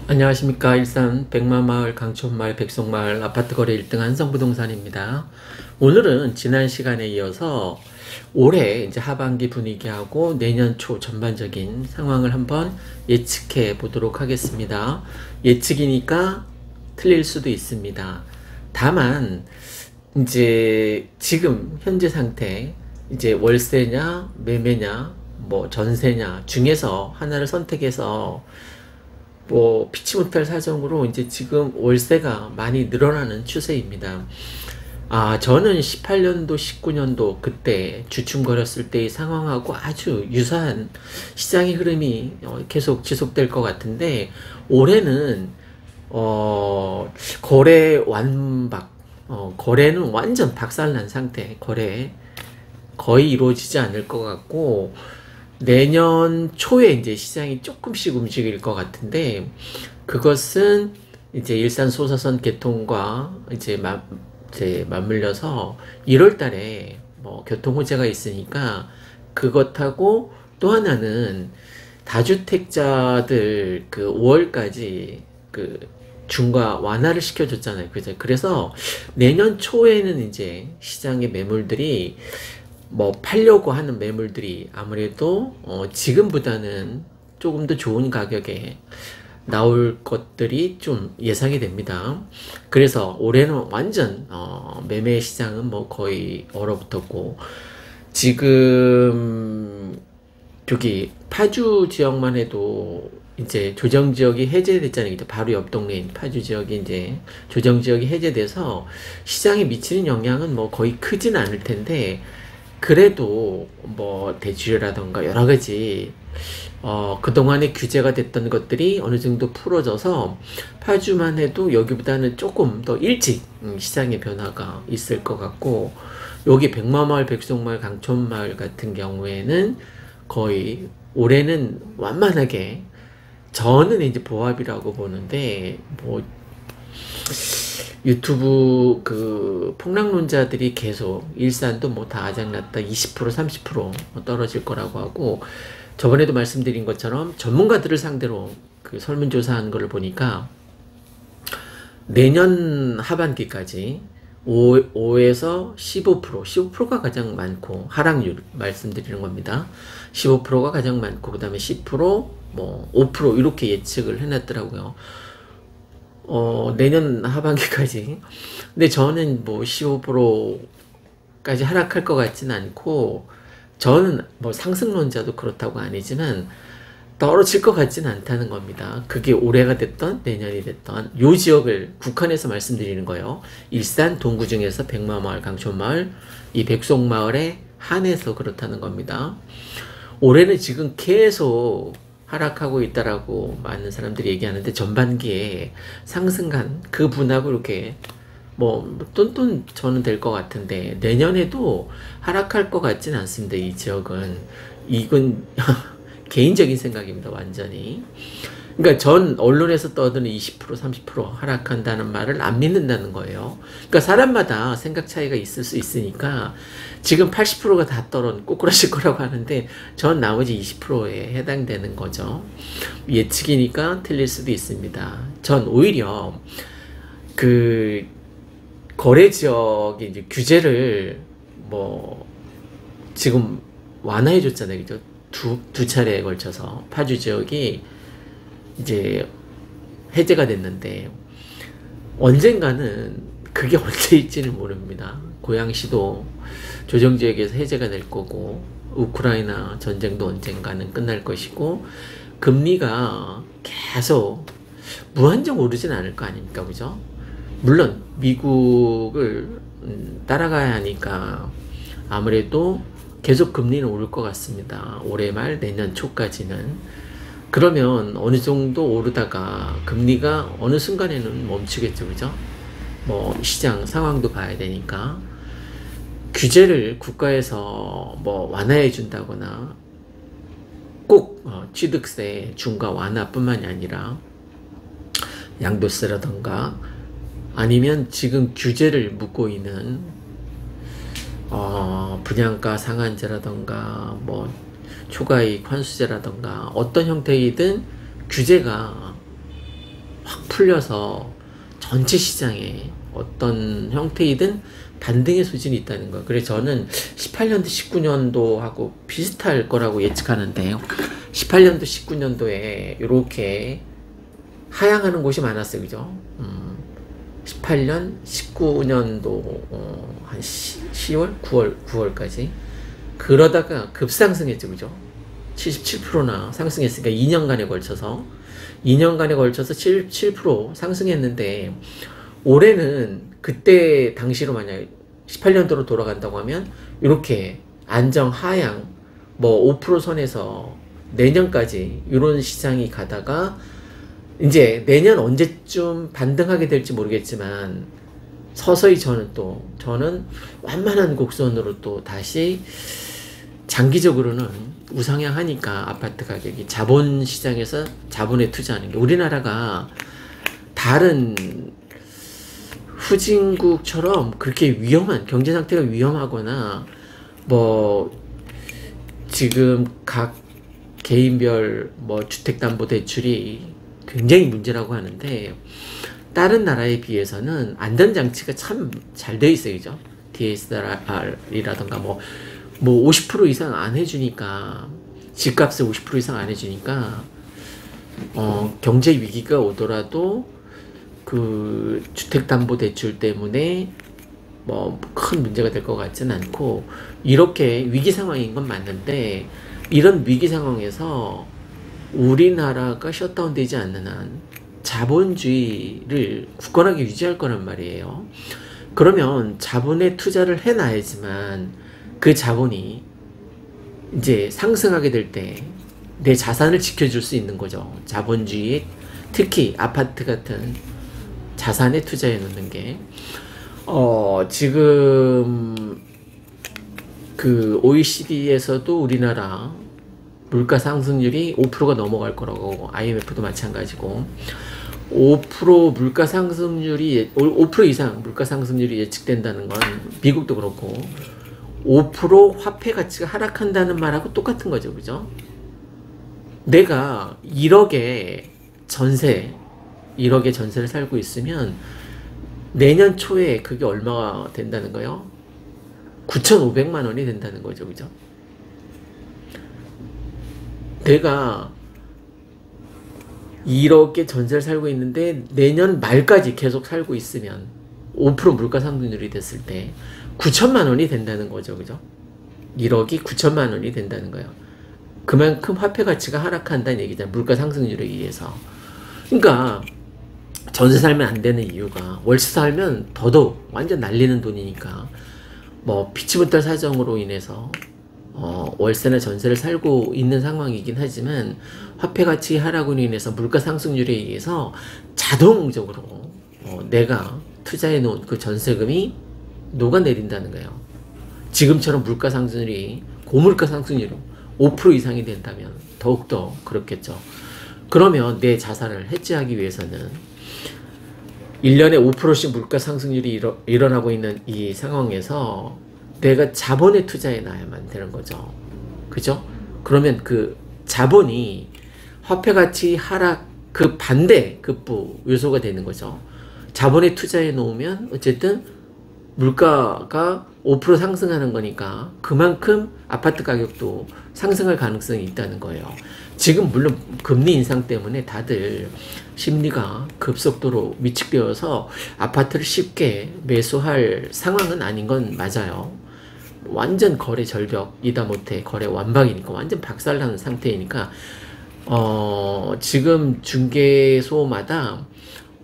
안녕하십니까. 일산 백마마을, 강촌마을, 백송마을 아파트 거래 1등 한성부동산입니다. 오늘은 지난 시간에 이어서 올해 이제 하반기 분위기하고 내년 초 전반적인 상황을 한번 예측해 보도록 하겠습니다. 예측이니까 틀릴 수도 있습니다. 다만 이제 지금 현재 상태, 이제 월세냐 매매냐 뭐 전세냐 중에서 하나를 선택해서 뭐 피치 못할 사정으로 이제 지금 월세가 많이 늘어나는 추세입니다. 저는 18년도, 19년도 그때 주춤거렸을 때의 상황하고 아주 유사한 시장의 흐름이 계속 지속될 것 같은데, 올해는 거래 완박, 거래는 완전 박살난 상태, 거래 거의 이루어지지 않을 것 같고, 내년 초에 이제 시장이 조금씩 움직일 것 같은데, 그것은 이제 일산 소사선 개통과 이제 맞물려서 1월 달에 뭐 교통 호재가 있으니까, 그것하고 또 하나는 다주택자들 그 5월까지 그 중과 완화를 시켜줬잖아요. 그죠? 그래서 내년 초에는 이제 시장의 매물들이 뭐 팔려고 하는 매물들이 아무래도 지금보다는 조금 더 좋은 가격에 나올 것들이 좀 예상이 됩니다. 그래서 올해는 완전 매매 시장은 뭐 거의 얼어붙었고, 지금 저기 파주 지역만 해도 이제 조정 지역이 해제됐잖아요. 바로 옆 동네인 파주 지역이 이제 조정 지역이 해제돼서 시장에 미치는 영향은 뭐 거의 크진 않을 텐데, 그래도 뭐 대출이라던가 여러 가지 그동안에 규제가 됐던 것들이 어느 정도 풀어져서 파주만 해도 여기보다는 조금 더 일찍 시장의 변화가 있을 것 같고, 여기 백마마을, 백송마을, 강촌마을 같은 경우에는 거의 올해는 완만하게, 저는 이제 보합이라고 보는데, 뭐 유튜브 그 폭락론자들이 계속 일산도 뭐 다 아작났다 20% 30% 떨어질 거라고 하고, 저번에도 말씀드린 것처럼 전문가들을 상대로 그 설문조사한 걸 보니까 내년 하반기까지 5에서 15%가 가장 많고, 하락률 말씀드리는 겁니다. 15%가 가장 많고, 그 다음에 10%, 뭐 5% 이렇게 예측을 해놨더라고요. 내년 하반기까지. 근데 저는 뭐 15%까지 하락할 것 같지는 않고, 저는 뭐 상승론자도 그렇다고 아니지만 떨어질 것 같지는 않다는 겁니다. 그게 올해가 됐던 내년이 됐던 요 지역을 국한해서 말씀드리는 거예요. 일산 동구 중에서 백마마을, 강촌마을, 이 백송마을에 한해서 그렇다는 겁니다. 올해는 지금 계속 하락하고 있다라고 많은 사람들이 얘기하는데, 전반기에 상승한 그 분하고 이렇게 뭐 똔똔 저는 될 것 같은데, 내년에도 하락할 것 같지는 않습니다. 이 지역은. 이건 개인적인 생각입니다. 완전히. 그러니까 전 언론에서 떠드는 20% 30% 하락한다는 말을 안 믿는다는 거예요. 그러니까 사람마다 생각 차이가 있을 수 있으니까, 지금 80%가 다 꼬꾸라질 거라고 하는데 전 나머지 20%에 해당되는 거죠. 예측이니까 틀릴 수도 있습니다. 전 오히려 그 거래 지역의 이제 규제를 뭐 지금 완화해 줬잖아요. 그죠? 두 차례에 걸쳐서 파주 지역이 이제 해제가 됐는데, 언젠가는 그게 언제일지는 모릅니다. 고양시도 조정지역에서 해제가 될 거고, 우크라이나 전쟁도 언젠가는 끝날 것이고, 금리가 계속 무한정 오르진 않을 거 아닙니까? 그죠? 물론 미국을 따라가야 하니까 아무래도 계속 금리는 오를 것 같습니다. 올해 말 내년 초까지는. 그러면 어느 정도 오르다가 금리가 어느 순간에는 멈추겠죠. 그죠? 뭐 시장 상황도 봐야 되니까, 규제를 국가에서 뭐 완화해 준다거나, 꼭 취득세 중과 완화뿐만이 아니라 양도세라던가, 아니면 지금 규제를 묶고 있는 분양가 상한제라던가 뭐 초과이익 환수제라던가 어떤 형태이든 규제가 확 풀려서 전체 시장에 어떤 형태이든 반등의 수준이 있다는 거예요. 그래서 저는 18년도, 19년도하고 비슷할 거라고 예측하는데 18년도, 19년도에 이렇게 하향하는 곳이 많았어요. 그죠? 18년, 19년도 한 10월, 9월까지 그러다가 급상승했죠. 그죠? 77%나 상승했으니까 2년간에 걸쳐서 77% 상승했는데 올해는 그때 당시로 만약 18년도로 돌아간다고 하면 이렇게 안정 하향 뭐 5% 선에서 내년까지 이런 시장이 가다가 이제 내년 언제쯤 반등하게 될지 모르겠지만 서서히 저는 완만한 곡선으로 또 다시 장기적으로는 우상향하니까 아파트 가격이 자본시장에서 자본에 투자하는 게 우리나라가 다른 후진국처럼 그렇게 위험한 경제 상태가 위험하거나 뭐 지금 각 개인별 뭐 주택담보대출이 굉장히 문제라고 하는데 다른 나라에 비해서는 안전장치가 참 잘 돼 있어요. 그죠? DSR이라던가 뭐 50% 이상 안 해주니까 집값을 50% 이상 안 해주니까 경제 위기가 오더라도 그 주택담보대출 때문에 뭐 큰 문제가 될 것 같지는 않고 이렇게 위기 상황인 건 맞는데 이런 위기 상황에서 우리나라가 셧다운 되지 않는 한 자본주의를 굳건하게 유지할 거란 말이에요. 그러면 자본에 투자를 해놔야지만 그 자본이 이제 상승하게 될 때 내 자산을 지켜줄 수 있는 거죠. 자본주의 특히 아파트 같은 자산에 투자해 놓는 게 지금 그 OECD에서도 우리나라 물가 상승률이 5%가 넘어갈 거라고 IMF도 마찬가지고 5% 물가 상승률이 5% 이상 물가 상승률이 예측된다는 건 미국도 그렇고 5% 화폐 가치가 하락한다는 말하고 똑같은 거죠. 그죠? 내가 1억의 전세를 살고 있으면 내년 초에 그게 얼마가 된다는 거요? 9,500만 원이 된다는 거죠. 그죠? 내가 1억의 전세를 살고 있는데 내년 말까지 계속 살고 있으면 5% 물가 상승률이 됐을 때 9천만 원이 된다는 거죠. 그죠? 1억이 9천만 원이 된다는 거예요. 그만큼 화폐 가치가 하락한다는 얘기잖아요. 물가 상승률에 의해서. 그러니까 전세 살면 안 되는 이유가 월세 살면 더더욱 완전 날리는 돈이니까 뭐 피치못할 사정으로 인해서 월세나 전세를 살고 있는 상황이긴 하지만 화폐 가치 하락으로 인해서 물가 상승률에 의해서 자동적으로 내가 투자해 놓은 그 전세금이 녹아내린다는 거예요. 지금처럼 물가 상승률이 고물가 상승률로 5% 이상이 된다면 더욱더 그렇겠죠. 그러면 내 자산을 해지하기 위해서는 1년에 5%씩 물가 상승률이 일어나고 있는 이 상황에서 내가 자본에 투자해 놔야만 되는 거죠. 그죠? 그러면 그 자본이 화폐 가치 하락 그 반대 급부 요소가 되는 거죠. 자본에 투자해 놓으면 어쨌든 물가가 5% 상승하는 거니까 그만큼 아파트 가격도 상승할 가능성이 있다는 거예요. 지금 물론 금리 인상 때문에 다들 심리가 급속도로 위축되어서 아파트를 쉽게 매수할 상황은 아닌 건 맞아요. 완전 거래 절벽이다 못해 거래 완박이니까 완전 박살나는 상태이니까 지금 중개소마다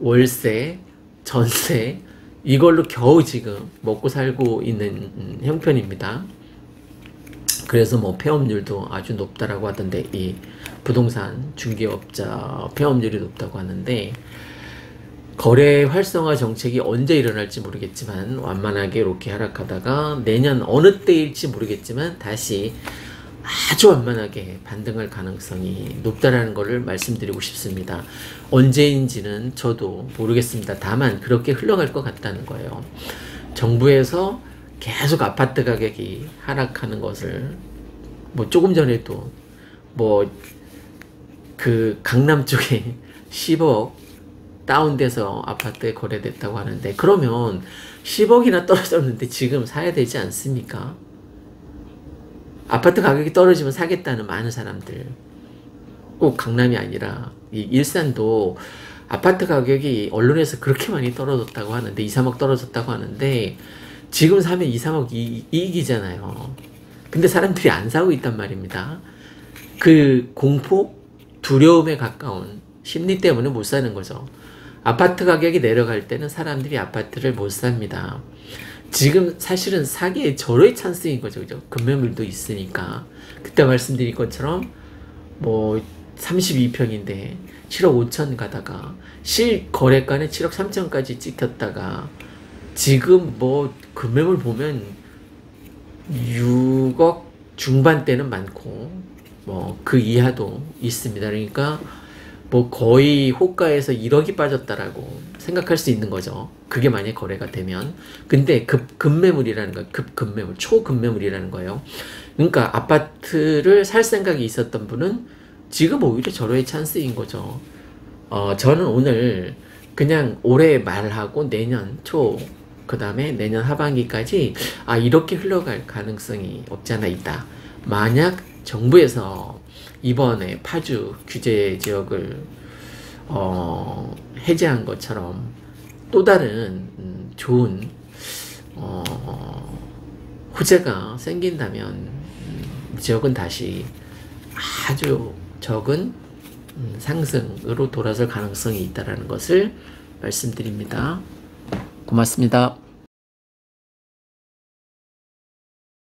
월세, 전세 이걸로 겨우 지금 먹고 살고 있는 형편입니다. 그래서 뭐 폐업률도 아주 높다라고 하던데 이 부동산 중개업자 폐업률이 높다고 하는데 거래 활성화 정책이 언제 일어날지 모르겠지만 완만하게 이렇게 하락하다가 내년 어느 때일지 모르겠지만 다시 아주 완만하게 반등할 가능성이 높다라는 것을 말씀드리고 싶습니다. 언제인지는 저도 모르겠습니다. 다만 그렇게 흘러갈 것 같다는 거예요. 정부에서 계속 아파트 가격이 하락하는 것을 뭐 조금 전에도 뭐 그 강남 쪽에 10억 다운돼서 아파트에 거래됐다고 하는데, 그러면 10억이나 떨어졌는데 지금 사야 되지 않습니까? 아파트 가격이 떨어지면 사겠다는 많은 사람들, 꼭 강남이 아니라 이 일산도 아파트 가격이 언론에서 그렇게 많이 떨어졌다고 하는데, 2, 3억 떨어졌다고 하는데 지금 사면 2, 3억 이익이잖아요. 근데 사람들이 안 사고 있단 말입니다. 그 공포, 두려움에 가까운 심리 때문에 못 사는 거죠. 아파트 가격이 내려갈 때는 사람들이 아파트를 못 삽니다. 지금 사실은 사기의 절호의 찬스인 거죠. 그죠? 급매물도 있으니까. 그때 말씀드린 것처럼 뭐 32평인데 7억 5천 가다가 실거래가는 7억 3천까지 찍혔다가 지금 뭐 급매물 보면 6억 중반대는 많고 뭐 그 이하도 있습니다. 그러니까 뭐 거의 호가에서 1억이 빠졌다라고 생각할 수 있는 거죠. 그게 만약에 거래가 되면. 근데 급매물이라는 거예요. 급매물, 초급매물이라는 거예요. 그러니까 아파트를 살 생각이 있었던 분은 지금 오히려 절호의 찬스인 거죠. 저는 오늘 그냥 올해 말하고 내년 초, 그 다음에 내년 하반기까지 이렇게 흘러갈 가능성이 없지 않아 있다. 만약 정부에서 이번에 파주 규제 지역을 해제한 것처럼 또 다른 좋은 호재가 생긴다면 지역은 다시 아주 적은 상승으로 돌아설 가능성이 있다는 것을 말씀드립니다. 고맙습니다.